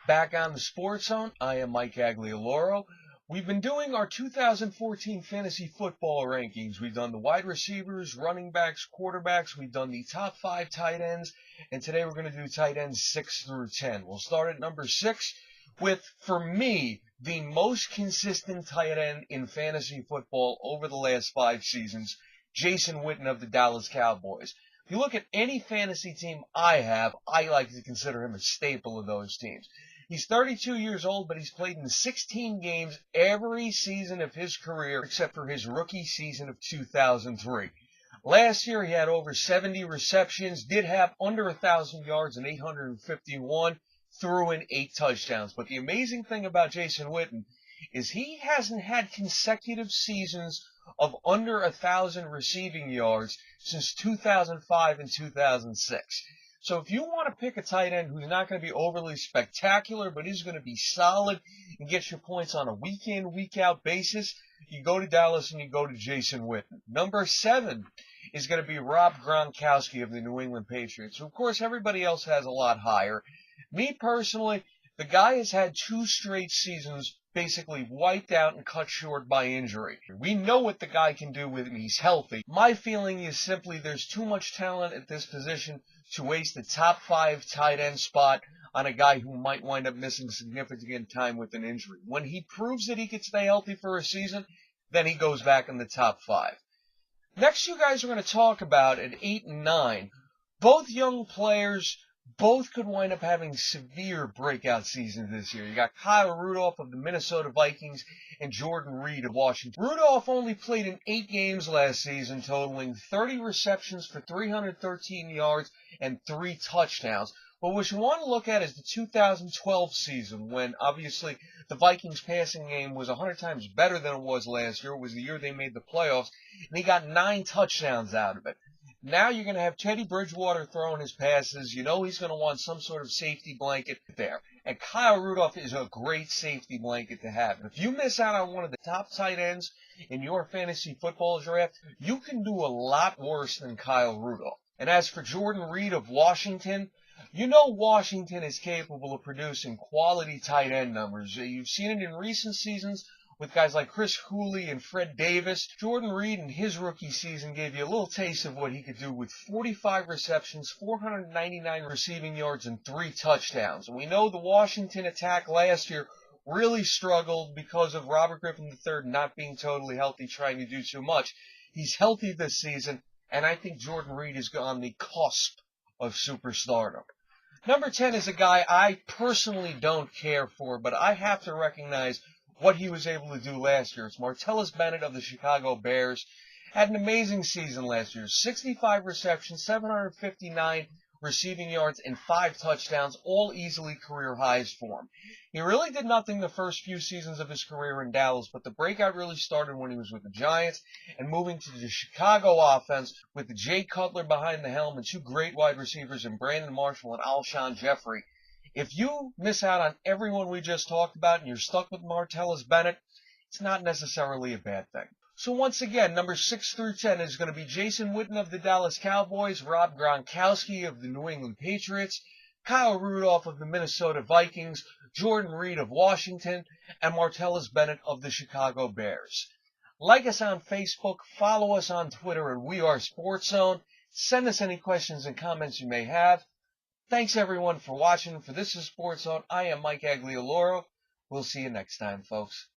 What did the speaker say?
Back on the Sports Zone, I am Mike Aglialoro. We've been doing our 2014 fantasy football rankings. We've done the wide receivers, running backs, quarterbacks. We've done the top 5 tight ends, and today we're going to do tight ends 6 through 10. We'll start at number 6 with, for me, the most consistent tight end in fantasy football over the last 5 seasons, Jason Witten of the Dallas Cowboys. If you look at any fantasy team I have, I like to consider him a staple of those teams. He's 32 years old, but he's played in 16 games every season of his career except for his rookie season of 2003. Last year, he had over 70 receptions, did have under 1,000 yards and 851, threw in 8 touchdowns. But the amazing thing about Jason Witten is he hasn't had consecutive seasons of under 1,000 receiving yards since 2005 and 2006. So if you want to pick a tight end who's not going to be overly spectacular, but is going to be solid and get you points on a week in, week out basis, you go to Dallas and you go to Jason Witten. Number 7 is going to be Rob Gronkowski of the New England Patriots, who of course everybody else has a lot higher. Me personally, the guy has had 2 straight seasons basically wiped out and cut short by injury. We know what the guy can do when he's healthy. My feeling is simply there's too much talent at this position to waste the top 5 tight end spot on a guy who might wind up missing significant time with an injury. When he proves that he can stay healthy for a season, then he goes back in the top 5. Next, you guys are going to talk about at 8 and 9, both young players. Both could wind up having severe breakout seasons this year. You got Kyle Rudolph of the Minnesota Vikings and Jordan Reed of Washington. Rudolph only played in 8 games last season, totaling 30 receptions for 313 yards and 3 touchdowns. But what you want to look at is the 2012 season, when obviously the Vikings passing game was 100 times better than it was last year. It was the year they made the playoffs, and he got 9 touchdowns out of it. Now you're going to have Teddy Bridgewater throwing his passes. You know he's going to want some sort of safety blanket there. And Kyle Rudolph is a great safety blanket to have. If you miss out on one of the top tight ends in your fantasy football draft, you can do a lot worse than Kyle Rudolph. And as for Jordan Reed of Washington, you know Washington is capable of producing quality tight end numbers. You've seen it in recent seasons with guys like Chris Cooley and Fred Davis. Jordan Reed in his rookie season gave you a little taste of what he could do with 45 receptions, 499 receiving yards, and 3 touchdowns. And we know the Washington attack last year really struggled because of Robert Griffin III not being totally healthy, trying to do too much. He's healthy this season, and I think Jordan Reed is on the cusp of superstardom. Number 10 is a guy I personally don't care for, but I have to recognize what he was able to do last year. It's Martellus Bennett of the Chicago Bears. Had an amazing season last year. 65 receptions, 759 receiving yards, and 5 touchdowns, all easily career highs for him. He really did nothing the first few seasons of his career in Dallas, but the breakout really started when he was with the Giants and moving to the Chicago offense with Jay Cutler behind the helm and 2 great wide receivers in Brandon Marshall and Alshon Jeffrey. If you miss out on everyone we just talked about and you're stuck with Martellus Bennett, it's not necessarily a bad thing. So once again, number 6 through 10 is going to be Jason Witten of the Dallas Cowboys, Rob Gronkowski of the New England Patriots, Kyle Rudolph of the Minnesota Vikings, Jordan Reed of Washington, and Martellus Bennett of the Chicago Bears. Like us on Facebook, follow us on Twitter at We Are SportsZone. Send us any questions and comments you may have. Thanks everyone for watching. For This Is SportsZone, I am Mike Aglialoro. We'll see you next time, folks.